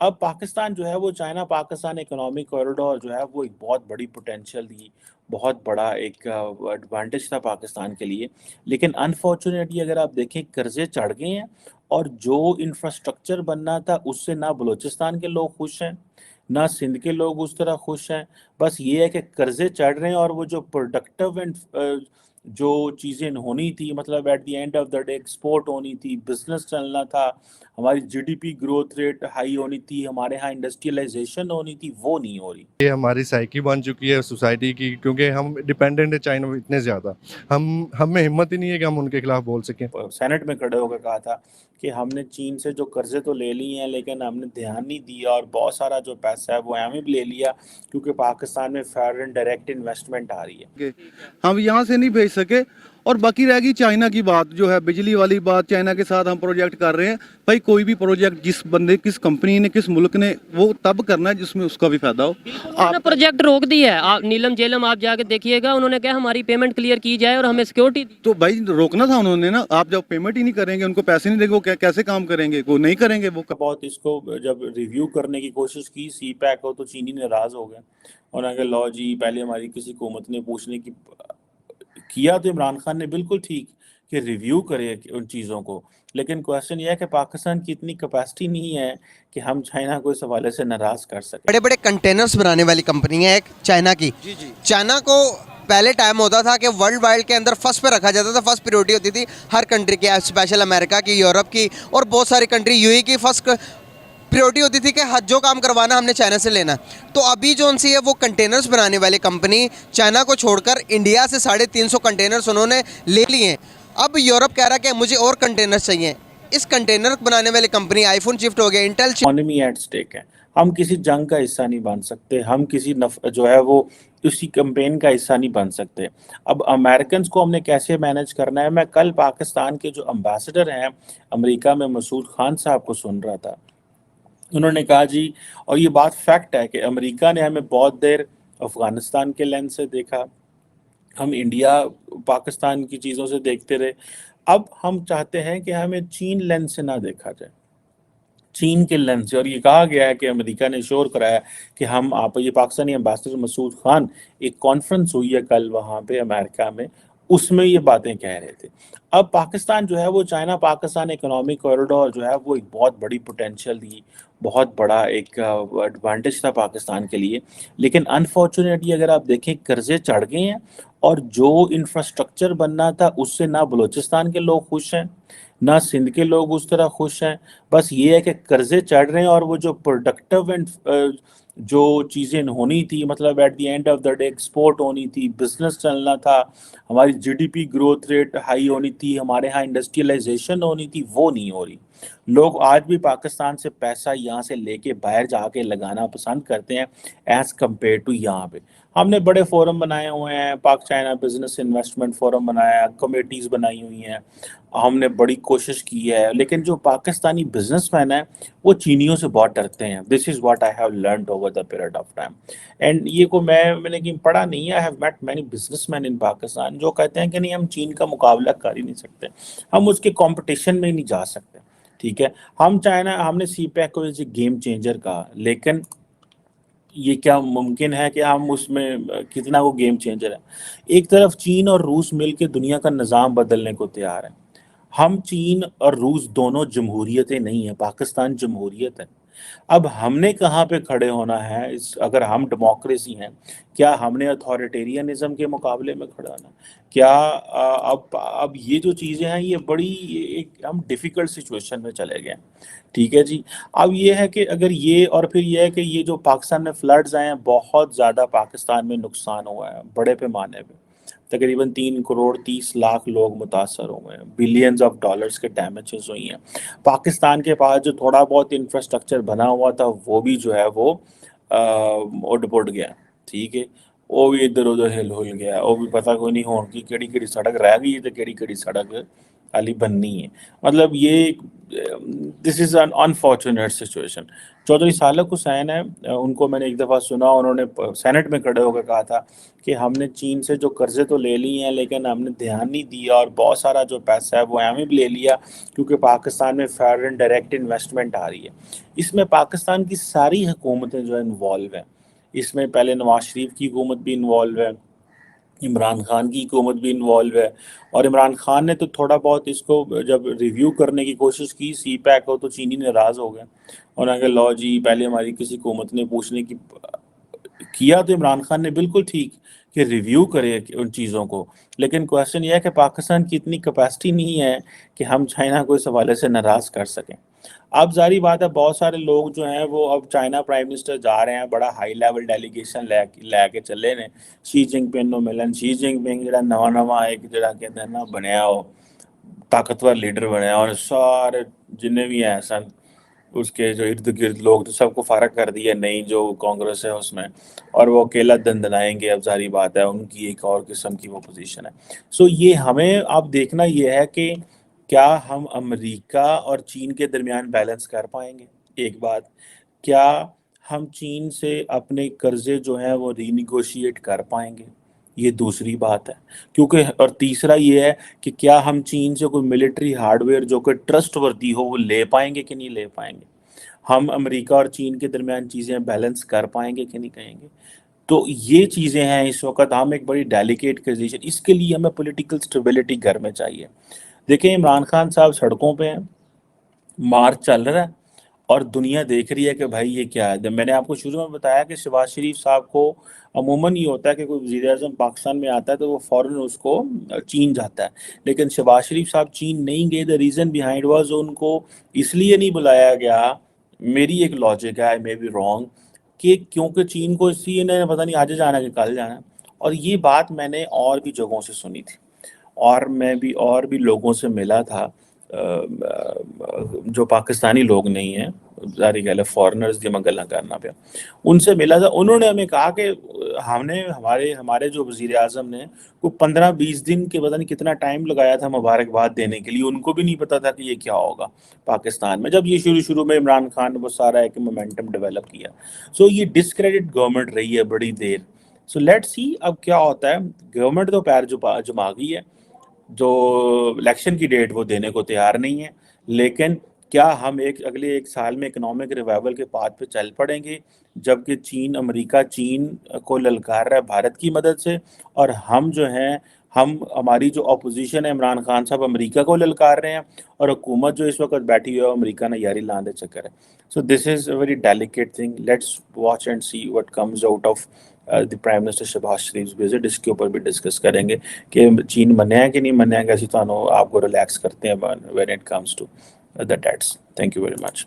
اب پاکستان جو ہے وہ چائنا پاکستان اکنامک کوریڈور جو ہے وہ ایک بہت بڑی پوٹینشیل تھی، بہت بڑا ایک ایڈوانٹیج تھا پاکستان کے لیے، لیکن انفارچونیٹلی اگر آپ دیکھیں قرضے چڑھ گئے ہیں، اور جو انفراسٹرکچر بننا تھا اس سے نہ بلوچستان کے لوگ خوش ہیں، نہ سندھ کے لوگ اس طرح خوش ہیں۔ بس یہ ہے کہ قرضے چڑھ رہے ہیں، اور وہ جو پروڈکٹیو اینڈ جو چیزیں ہونی تھی، مطلب at the end of the day export ہونی تھی، بزنس چلنا تھا، ہماری G D P growth rate high ہونی تھی، ہمارے ہاں انڈسٹریلائزیشن ہونی تھی، وہ نہیں ہو رہی۔ یہ ہماری سائیکی بن چکی ہے سوسائٹی کی، کیونکہ ہم ڈیپینڈنٹ ہیں چائنا میں اتنے زیادہ، ہم میں ہمت ہی نہیں ہے کہ ہم ان کے خلاف بول سکیں۔ سینٹ میں کھڑے ہو کے کہا تھا کہ ہم نے چین سے جو قرضے تو لے لی ہیں، لیکن ہم نے دھیان نہیں دیا، اور بہت سارا جو پیسہ ہے وہ ہمیں بھی لے لیا، کیونکہ پاکستان میں فارن ڈائریکٹ انویسٹمنٹ آ رہی ہے۔ ہم یہاں سے نہیں بھیج سکے، اور باقی رہ گئی چائنا کی بات، جو ہے بجلی والی بات، چائنا کے ساتھ ہم پروجیکٹ کر رہے ہیں۔ بھائی کوئی بھی پروجیکٹ جس بندے، کس کمپنی نے، کس ملک نے، وہ تب کرنا ہے جس میں اس کا بھی فائدہ ہو۔ انہوں نے پروجیکٹ روک دیا ہے، آپ نیلم جیلم آپ جا کے دیکھیے گا، انہوں نے کہا ہماری پیمنٹ کلیئر کی جائے اور ہمیں سیکورٹی دی۔ تو بھائی روکنا تھا انہوں نے نا، آپ جب پیمنٹ ہی نہیں کریں گے، ان کو پیسے نہیں دیں گے، وہ کیسے کام کریں گے؟ وہ نہیں کریں گے۔ وہ بہت اس کو جب ریویو کرنے کی کوشش کی سی پیک ہو، تو چینی ناراض ہو گئے، انہوں نے کہا لو جی، پہلے ہماری کسی حکومت نے پوچھنے کی کیا تو عمران خان نے بالکل ٹھیک کہ ریویو کرے ان چیزوں کو، لیکن کوشچن یہ ہے کہ پاکستان کی اتنی کیپیسٹی نہیں ہے کہ ہم چائنا کو اس حوالے سے ناراض کر سکیں۔ بڑے بڑے کنٹینرز بنانے والی کمپنی ہے ایک چائنا کی۔ چائنا کو پہلے ٹائم ہوتا تھا کہ ورلڈ وائڈ کے اندر فرسٹ پہ رکھا جاتا تھا، فرسٹ پریورٹی ہوتی تھی ہر کنٹری کی، اسپیشل امریکہ کی، یورپ کی، اور بہت ساری کنٹری، یو اے کی فرسٹ پریورٹی ہوتی تھی کہ جو کام کروانا ہم نے چائنا سے لینا۔ تو ابھی جو ان سی ہے وہ کنٹینرز بنانے والی کمپنی چائنا کو چھوڑ کر انڈیا سے 350 کنٹینرز انہوں نے لے لیے ہیں۔ اب یورپ کہہ رہا کہ مجھے اور کنٹینرز چاہیے۔ اس کنٹینر بنانے والی کمپنی آئی فون شفٹ ہو گیا، انٹل اکانومی ایٹ سٹیک ہے، ہم کسی جنگ کا حصہ نہیں بن سکتے، ہم کسی جو ہے وہ اسی کمپین کا حصہ نہیں بن سکتے۔ اب امریکنز کو ہم نے کیسے مینج کرنا ہے؟ میں کل پاکستان کے جو امبیسڈر ہیں امریکہ میں، مسعود خان صاحب کو سن رہا تھا، انہوں نے کہا جی، اور یہ بات فیکٹ ہے کہ امریکہ نے ہمیں بہت دیر افغانستان کے لینس سے دیکھا، ہم انڈیا پاکستان کی چیزوں سے دیکھتے رہے، اب ہم چاہتے ہیں کہ ہمیں چین لینس سے نہ دیکھا جائے، چین کے لینس سے۔ اور یہ کہا گیا ہے کہ امریکہ نے شور کرایا کہ ہم آپ، یہ پاکستانی امبیسڈر مسعود خان، ایک کانفرنس ہوئی ہے کل وہاں پہ امریکہ میں، اس میں یہ باتیں کہہ رہے تھے۔ اب پاکستان جو ہے وہ چائنا پاکستان اکنامک کوریڈور جو ہے وہ ایک بہت بڑی پوٹینشیل تھی، بہت بڑا ایک ایڈوانٹیج تھا پاکستان کے لیے، لیکن انفارچونیٹلی اگر آپ دیکھیں قرضے چڑھ گئے ہیں، اور جو انفراسٹرکچر بننا تھا اس سے نہ بلوچستان کے لوگ خوش ہیں، نہ سندھ کے لوگ اس طرح خوش ہیں۔ بس یہ ہے کہ قرضے چڑھ رہے ہیں، اور وہ جو پروڈکٹیو اینڈ جو چیزیں ہونی تھی، مطلب at the end of the day export ہونی تھی، بزنس چلنا تھا، ہماری G D P growth rate high ہونی تھی، ہمارے ہاں انڈسٹریلائزیشن ہونی تھی، وہ نہیں ہو رہی۔ لوگ آج بھی پاکستان سے پیسہ یہاں سے لے کے باہر جا کے لگانا پسند کرتے ہیں ایز کمپیئر ٹو یہاں پہ۔ ہم نے بڑے فورم بنائے ہوئے ہیں، پاک چائنا بزنس انویسٹمنٹ فورم بنایا ہے، کمیٹیز بنائی ہوئی ہیں، ہم نے بڑی کوشش کی ہے، لیکن جو پاکستانی بزنس مین ہیں وہ چینیوں سے بہت ڈرتے ہیں۔ This is what I have learned over the period of time, and یہ کو میں نے کہیں پڑھا نہیں ہے، I have met many business man in Pakistan جو کہتے ہیں کہ نہیں، ہم چین کا مقابلہ کر ہی نہیں سکتے، ہم اس کے کمپٹیشن میں ہی نہیں جا سکتے۔ ٹھیک ہے، ہم نے سی پیک کو گیم چینجر کہا، لیکن یہ کیا ممکن ہے کہ ہم اس میں کتنا وہ گیم چینجر ہے؟ ایک طرف چین اور روس مل کے دنیا کا نظام بدلنے کو تیار ہیں، ہم چین اور روس دونوں جمہوریتیں نہیں ہیں، پاکستان جمہوریت ہے۔ اب ہم نے کہاں پہ کھڑے ہونا ہے؟ اگر ہم ڈیموکریسی ہیں، کیا ہم نے اتھارٹیرینزم کے مقابلے میں کھڑا ہونا؟ کیا اب یہ جو چیزیں ہیں یہ بڑی ہم ڈیفیکلٹ سچویشن میں چلے گئے ہیں۔ ٹھیک ہے جی، اب یہ ہے کہ اگر یہ، اور پھر یہ ہے کہ یہ جو پاکستان میں فلڈز آئے ہیں، بہت زیادہ پاکستان میں نقصان ہوا ہے بڑے پیمانے پہ، تقریباً 3 کروڑ 30 لاکھ لوگ متاثر ہوئے ہیں، بلینز آف ڈالرز کے ڈیمیجز ہوئی ہیں۔ پاکستان کے پاس جو تھوڑا بہت انفراسٹرکچر بنا ہوا تھا وہ بھی جو ہے وہ اڈ پڈ گیا، ٹھیک ہے، وہ بھی ادھر ادھر ہل گیا، وہ بھی پتہ کوئی نہیں ہون کی کیڑی کیڑی سڑک رہ گئی تے کیڑی کیڑی سڑک علی بننی ہے. مطلب یہ this is an unfortunate situation. Chaudhry Salik Hussain ہے, ان کو میں نے ایک دفعہ سنا, انہوں نے سینٹ میں کھڑے ہو کر کہا تھا کہ ہم نے چین سے جو قرضے تو لے لی ہیں لیکن ہم نے دھیان نہیں دیا اور بہت سارا جو پیسہ ہے وہ ہمیں بھی لے لیا کیونکہ پاکستان میں فارن ڈائریکٹ انویسٹمنٹ آ رہی ہے. اس میں پاکستان کی ساری حکومتیں جو انوالو ہیں. اس میں پہلے نواز شریف کی حکومت بھی انوالو ہے, عمران خان کی حکومت بھی انوالو ہے, اور عمران خان نے تو تھوڑا بہت اس کو جب ریویو کرنے کی کوشش کی سی پیک ہو تو چینی ناراض ہو گئے. انہوں نے کہا لو جی پہلے ہماری کسی حکومت نے پوچھنے کی کیا تو عمران خان نے بالکل ٹھیک کہ ریویو کرے ان چیزوں کو, لیکن کویسچن یہ ہے کہ پاکستان کی اتنی کیپیسٹی نہیں ہے کہ ہم چائنا کو اس حوالے سے ناراض کر سکیں. اب ظاہری بات ہے بہت سارے لوگ جو ہیں وہ اب چائنا پرائم منسٹر جا رہے ہیں, بڑا ہائی لیول ڈیلیگیشن لے کے چلے نے, شی جنگ پنگ نو ملن. شی جنگ پنگ جڑا نواں ایک جڑا کہتے ہیں نا بنیا ہو طاقتور لیڈر بنیا, اور سارے جتنے بھی ہیں سن اس کے جو ارد گرد لوگ تو سب کو فارغ کر دیا نہیں جو کانگریس ہے اس میں, اور وہ اکیلا دندنائیں گے. اب ظاہری بات ہے ان کی ایک اور قسم کی وہ پوزیشن ہے. سو یہ ہمیں اب دیکھنا یہ ہے کہ کیا ہم امریکہ اور چین کے درمیان بیلنس کر پائیں گے. ایک بات, کیا ہم چین سے اپنے قرضے جو ہیں وہ ری نیگوشیٹ کر پائیں گے, یہ دوسری بات ہے. کیونکہ اور تیسرا یہ ہے کہ کیا ہم چین سے کوئی ملٹری ہارڈ ویئر جو کہ ٹرسٹ وردی ہو وہ لے پائیں گے کہ نہیں لے پائیں گے. ہم امریکہ اور چین کے درمیان چیزیں بیلنس کر پائیں گے کہ نہیں کہیں گے. تو یہ چیزیں ہیں اس وقت. ہم ایک بڑی ڈیلیکیٹ پوزیشن, اس کے لیے ہمیں پولیٹیکل سٹیبلٹی گھر میں چاہیے. دیکھیں عمران خان صاحب سڑکوں پہ ہیں, مارچ چل رہا ہے اور دنیا دیکھ رہی ہے کہ بھائی یہ کیا ہے. جب میں نے آپ کو شروع میں بتایا کہ شہباز شریف صاحب کو عموماً یہ ہوتا ہے کہ کوئی وزیر اعظم پاکستان میں آتا ہے تو وہ فوراً اس کو چین جاتا ہے, لیکن شہباز شریف صاحب چین نہیں گئے. The reason behind was in کو اس لیے نہیں بلایا گیا, میری ایک لاجک ہے, آئی مے بی رانگ, کہ کیونکہ چین کو اس لیے انہیں پتہ نہیں آج جانا کہ کل جانا. اور یہ بات میں نے اور بھی جگہوں سے سنی تھی, اور میں بھی اور بھی لوگوں سے ملا تھا جو پاکستانی لوگ نہیں ہیں, ظاہر گل ہے فارنرز کی میں گلا کرنا پیا, ان سے ملا تھا. انہوں نے ہمیں کہا کہ ہم نے ہمارے جو وزیر اعظم نے وہ 15-20 دن کے پتہ نہیں کتنا ٹائم لگایا تھا مبارکباد دینے کے لیے. ان کو بھی نہیں پتا تھا کہ یہ کیا ہوگا پاکستان میں, جب یہ شروع میں عمران خان نے وہ سارا ایک مومنٹم ڈیولپ کیا. سو یہ ڈسکریڈٹ گورنمنٹ رہی ہے بڑی دیر. سو لیٹ سی اب کیا ہوتا ہے. گورنمنٹ تو پیر جما گئی ہے, جو الیکشن کی ڈیٹ وہ دینے کو تیار نہیں ہے, لیکن کیا ہم اگلے ایک سال میں اکنامک ریوائول کے پاتھ پہ چل پڑیں گے جبکہ امریکہ چین کو للکار رہا ہے بھارت کی مدد سے, اور ہم جو ہیں ہماری جو اپوزیشن ہے عمران خان صاحب امریکہ کو للکار رہے ہیں, اور حکومت جو اس وقت بیٹھی ہوئی ہے امریکہ نے یاری لاندے چکر ہے. So this is a very delicate thing. Let's watch and see what comes out of the prime minister Shehbaz Sharif visit. اس کے اوپر بھی ڈسکس کریں گے کہ چین منیا ہے کہ نہیں منیا ہے, کیسی تو آپ کو ریلیکس کرتے ہیں when it comes to the debts. Thank you very much.